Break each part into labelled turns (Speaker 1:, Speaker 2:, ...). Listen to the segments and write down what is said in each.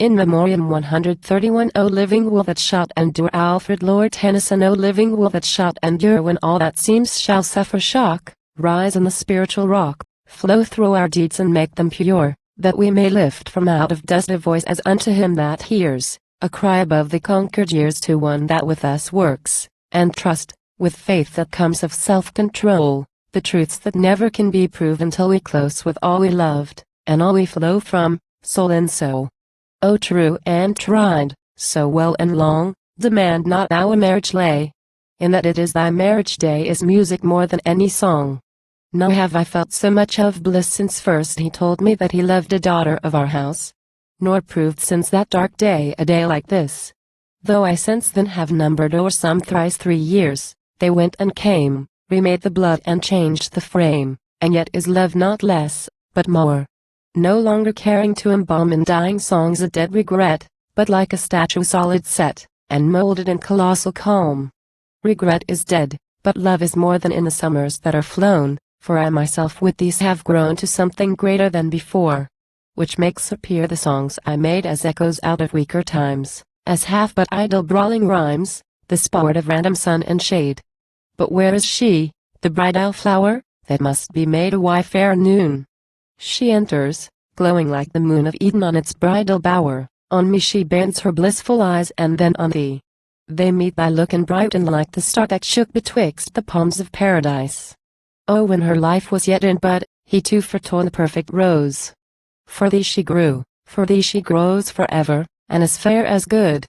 Speaker 1: In Memoriam 131. O living will that shot endure. Alfred, Lord Tennyson. O living will that shot endure. When all that seems shall suffer shock, rise in the spiritual rock, flow through our deeds and make them pure, that we may lift from out of dust a voice as unto him that hears, a cry above the conquered years to one that with us works, and trust, with faith that comes of self-control, the truths that never can be proved until we close with all we loved, and all we flow from, soul and soul. O true and tried, so well and long, demand not thou a marriage lay, in that it is thy marriage day is music more than any song. Nor have I felt so much of bliss since first he told me that he loved a daughter of our house, nor proved since that dark day a day like this. Though I since then have numbered o'er some thrice 3 years, they went and came, remade the blood and changed the frame, and yet is love not less, but more. No longer caring to embalm in dying songs a dead regret, but like a statue solid set, and molded in colossal calm. Regret is dead, but love is more than in the summers that are flown, for I myself with these have grown to something greater than before, which makes appear the songs I made as echoes out of weaker times, as half but idle brawling rhymes, the sport of random sun and shade. But where is she, the bridal flower, that must be made a wife ere noon? She enters, glowing like the moon of Eden on its bridal bower, on me she bends her blissful eyes and then on thee. They meet thy look and brighten like the star that shook betwixt the palms of paradise. Oh, when her life was yet in bud, he too foretold the perfect rose. For thee she grew, for thee she grows forever, and as fair as good.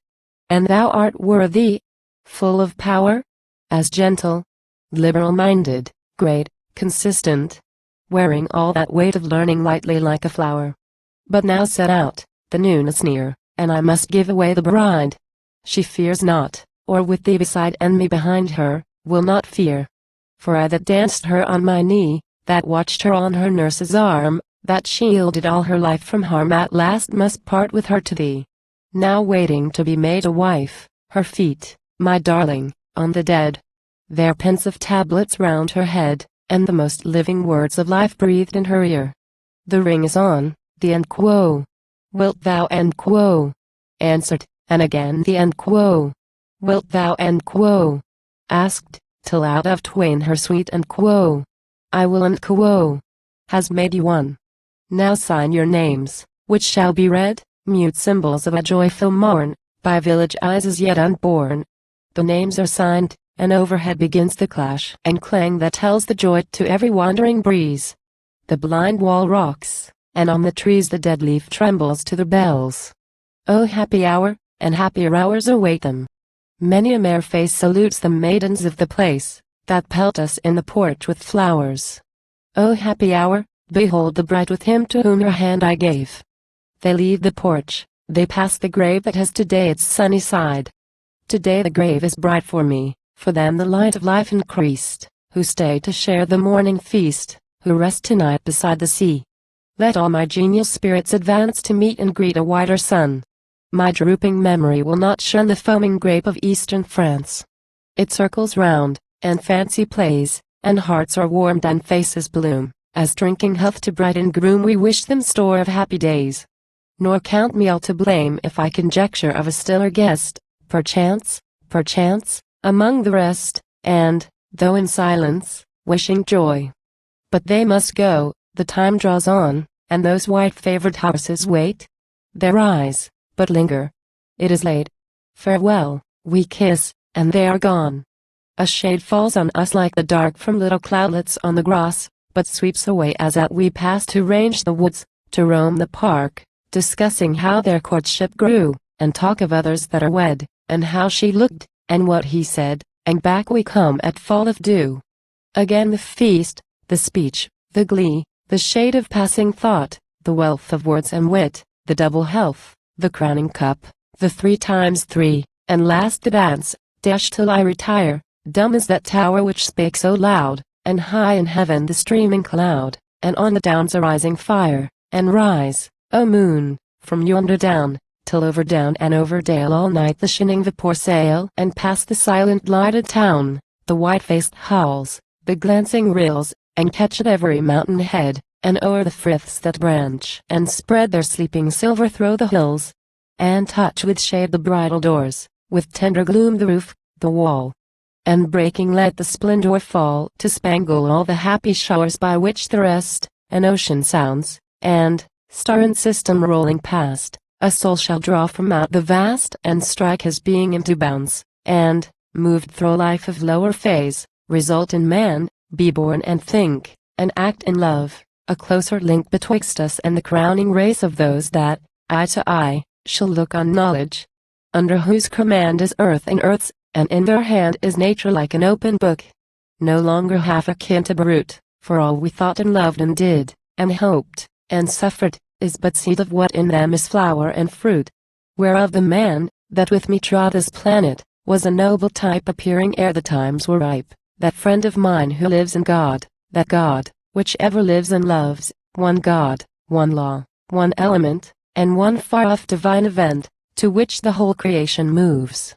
Speaker 1: And thou art worthy, full of power, as gentle, liberal-minded, great, consistent, wearing all that weight of learning lightly like a flower. But now set out, the noon is near, and I must give away the bride. She fears not, or with thee beside and me behind her, will not fear. For I that danced her on my knee, that watched her on her nurse's arm, that shielded all her life from harm at last must part with her to thee. Now waiting to be made a wife, her feet, my darling, on the dead. Their pensive tablets round her head, and the most living words of life breathed in her ear. The ring is on, the end quo. Wilt thou end quo? Answered, and again the end quo. Wilt thou end quo? Asked, till out of twain her sweet end quo. I will end quo. Has made you one. Now sign your names, which shall be read, mute symbols of a joyful morn, by village eyes as yet unborn. The names are signed, and overhead begins the clash and clang that tells the joy to every wandering breeze. The blind wall rocks, and on the trees the dead leaf trembles to the bells. Oh happy hour, and happier hours await them. Many a mere face salutes the maidens of the place, that pelt us in the porch with flowers. Oh happy hour, behold the bride with him to whom her hand I gave. They leave the porch, they pass the grave that has today its sunny side. Today the grave is bright for me, for them the light of life increased, who stay to share the morning feast, who rest tonight beside the sea. Let all my genial spirits advance to meet and greet a whiter sun. My drooping memory will not shun the foaming grape of eastern France. It circles round, and fancy plays, and hearts are warmed and faces bloom, as drinking health to bride and groom we wish them store of happy days. Nor count me all to blame if I conjecture of a stiller guest, perchance, among the rest, and, though in silence, wishing joy. But they must go, the time draws on, and those white-favored houses wait. Their eyes, but linger. It is late. Farewell, we kiss, and they are gone. A shade falls on us like the dark from little cloudlets on the grass, but sweeps away as out we pass to range the woods, to roam the park, discussing how their courtship grew, and talk of others that are wed, and how she looked, and what he said, and back we come at fall of dew. Again the feast, the speech, the glee, the shade of passing thought, the wealth of words and wit, the double health, the crowning cup, the 3 times 3, and last the dance, dash till I retire, dumb as that tower which spake so loud, and high in heaven the streaming cloud, and on the downs a rising fire, and rise, O moon, from yonder down, till over down and over dale all night the shining vapor sail, and past the silent lighted town, the white-faced howls, the glancing rills, and catch at every mountain head, and o'er the friths that branch and spread their sleeping silver through the hills. and touch with shade the bridal doors, with tender gloom the roof, the wall. And breaking let the splendor fall to spangle all the happy showers by which the rest, an ocean sounds, and, star and system rolling past, a soul shall draw from out the vast and strike his being into bounds, and, moved through life of lower phase, result in man, be born and think, and act in love, a closer link betwixt us and the crowning race of those that, eye to eye, shall look on knowledge, under whose command is earth and earth's, and in their hand is nature like an open book, no longer half akin to brute, for all we thought and loved and did, and hoped, and suffered, is but seed of what in them is flower and fruit, whereof the man, that with me trod this planet, was a noble type appearing ere the times were ripe, that friend of mine who lives in God, that God, which ever lives and loves, one God, one law, one element, and one far-off divine event, to which the whole creation moves.